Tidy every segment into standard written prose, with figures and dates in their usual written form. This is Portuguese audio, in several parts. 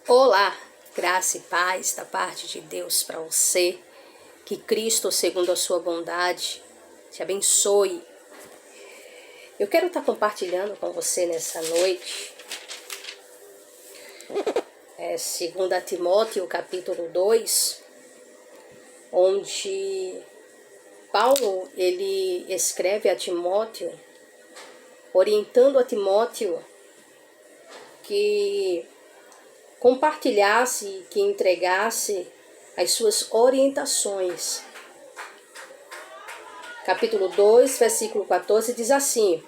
Olá, graça e paz da parte de Deus para você. Que Cristo, segundo a sua bondade, te abençoe. Eu quero estar compartilhando com você nessa noite 2 Timóteo, capítulo 2, onde Paulo ele escreve a Timóteo, orientando a Timóteo que compartilhasse, que entregasse as suas orientações. Capítulo 2, versículo 14, diz assim: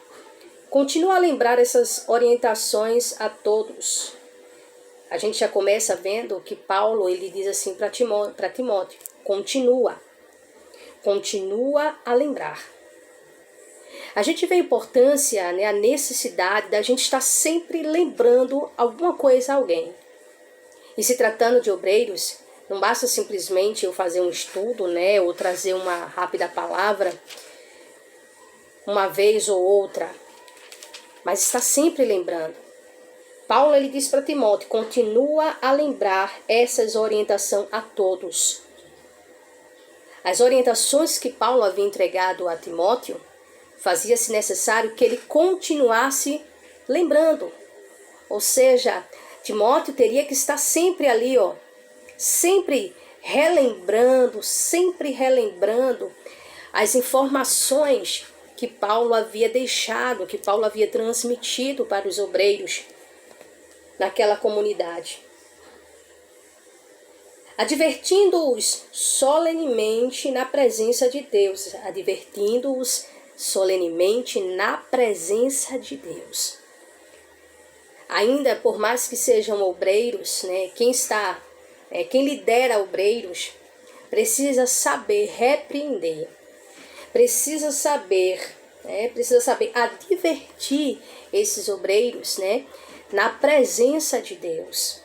continua a lembrar essas orientações a todos. A gente já começa vendo que Paulo ele diz assim para Timóteo: continua a lembrar. A gente vê a importância, a necessidade da gente estar sempre lembrando alguma coisa a alguém. E se tratando de obreiros, não basta simplesmente eu fazer um estudo, ou trazer uma rápida palavra, uma vez ou outra, mas está sempre lembrando. Paulo ele diz para Timóteo: continua a lembrar essas orientações a todos. As orientações que Paulo havia entregado a Timóteo, fazia-se necessário que ele continuasse lembrando. Ou seja, Timóteo teria que estar sempre ali, sempre relembrando as informações que Paulo havia deixado, que Paulo havia transmitido para os obreiros naquela comunidade. Advertindo-os solenemente na presença de Deus. Advertindo-os solenemente na presença de Deus. Ainda por mais que sejam obreiros, quem lidera obreiros, precisa saber repreender, precisa saber advertir esses obreiros, na presença de Deus,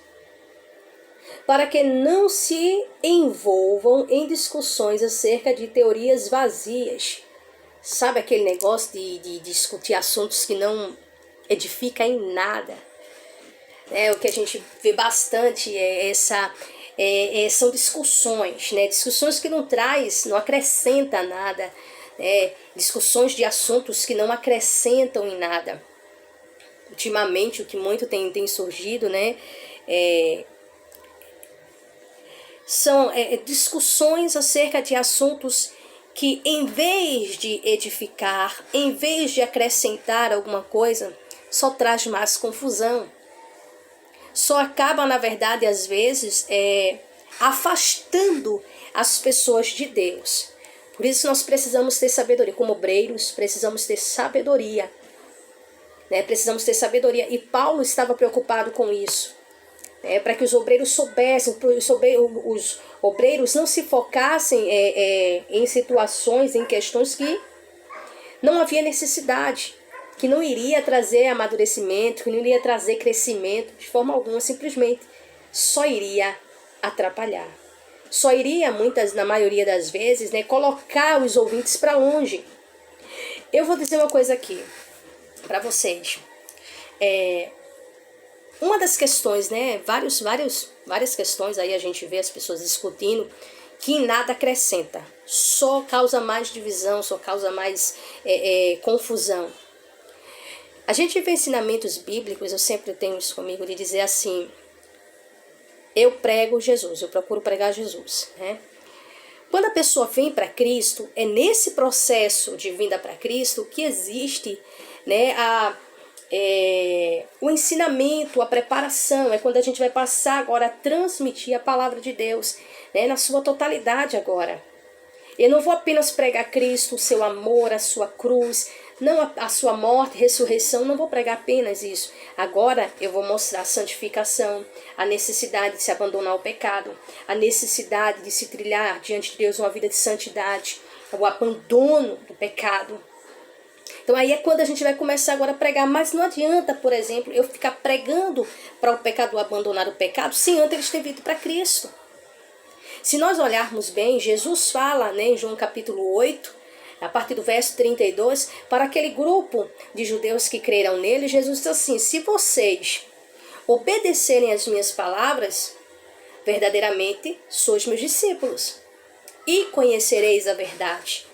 para que não se envolvam em discussões acerca de teorias vazias. Sabe aquele negócio de discutir assuntos que não edifica em nada? O que a gente vê bastante são discussões, discussões que não acrescenta nada, discussões de assuntos que não acrescentam em nada. Ultimamente, o que muito tem surgido, são discussões acerca de assuntos que, em vez de edificar, em vez de acrescentar alguma coisa, só traz mais confusão. Só acaba, na verdade, às vezes, afastando as pessoas de Deus. Por isso nós precisamos ter sabedoria. Como obreiros, precisamos ter sabedoria. Precisamos ter sabedoria. E Paulo estava preocupado com isso. Para que os obreiros soubessem, os obreiros não se focassem em situações, em questões que não havia necessidade, que não iria trazer amadurecimento, que não iria trazer crescimento de forma alguma, simplesmente só iria atrapalhar. Só iria, na maioria das vezes, colocar os ouvintes para longe. Eu vou dizer uma coisa aqui para vocês. Uma das questões, várias questões aí a gente vê as pessoas discutindo, que nada acrescenta, só causa mais divisão, só causa mais confusão. A gente vê ensinamentos bíblicos, eu sempre tenho isso comigo, de dizer assim: eu prego Jesus, eu procuro pregar Jesus. Quando a pessoa vem para Cristo, é nesse processo de vinda para Cristo que existe o ensinamento, a preparação. É quando a gente vai passar agora a transmitir a palavra de Deus, na sua totalidade agora. Eu não vou apenas pregar Cristo, o seu amor, a sua cruz, não a sua morte, ressurreição, não vou pregar apenas isso. Agora eu vou mostrar a santificação, a necessidade de se abandonar o pecado, a necessidade de se trilhar diante de Deus uma vida de santidade, o abandono do pecado. Então aí é quando a gente vai começar agora a pregar. Mas não adianta, por exemplo, eu ficar pregando para o pecador abandonar o pecado sem antes eles terem vindo para Cristo. Se nós olharmos bem, Jesus fala, em João capítulo 8, a partir do verso 32, para aquele grupo de judeus que creram nele, Jesus diz assim: se vocês obedecerem às minhas palavras, verdadeiramente sois meus discípulos. E conhecereis a verdade,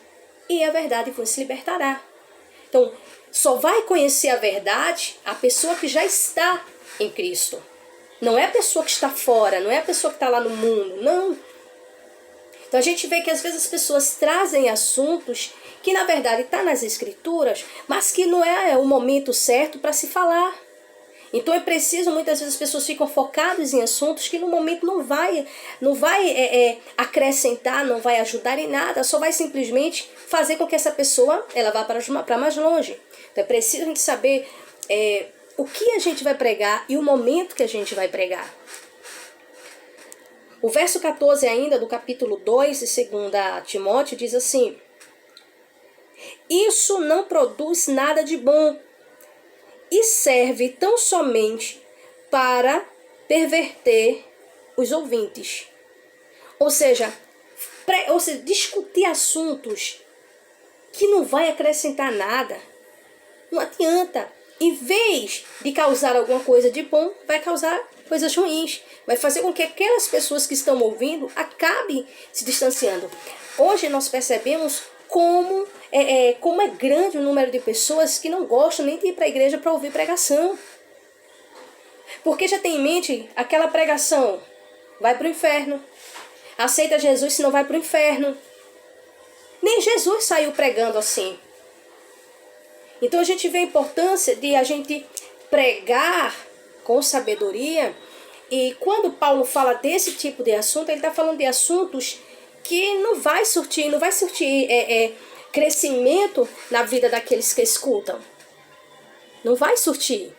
e a verdade vos libertará. Então, só vai conhecer a verdade a pessoa que já está em Cristo. Não é a pessoa que está fora, não é a pessoa que está lá no mundo, não. Então a gente vê que às vezes as pessoas trazem assuntos que na verdade está nas escrituras, mas que não é o momento certo para se falar. Então é preciso, muitas vezes as pessoas ficam focadas em assuntos que no momento não vai acrescentar, não vai ajudar em nada, só vai simplesmente fazer com que essa pessoa ela vá para mais longe. Então é preciso a gente saber o que a gente vai pregar e o momento que a gente vai pregar. O verso 14 ainda do capítulo 2 de 2 Timóteo diz assim: isso não produz nada de bom e serve tão somente para perverter os ouvintes. Ou seja, discutir assuntos que não vai acrescentar nada. Não adianta. Em vez de causar alguma coisa de bom, vai causar coisas ruins. Vai fazer com que aquelas pessoas que estão ouvindo acabem se distanciando. Hoje nós percebemos como é grande o número de pessoas que não gostam nem de ir para a igreja para ouvir pregação. Porque já tem em mente aquela pregação, vai para o inferno. Aceita Jesus, senão vai para o inferno. Nem Jesus saiu pregando assim. Então a gente vê a importância de a gente pregar com sabedoria. E quando Paulo fala desse tipo de assunto, ele está falando de assuntos que não vai surtir crescimento na vida daqueles que escutam. Não vai surtir.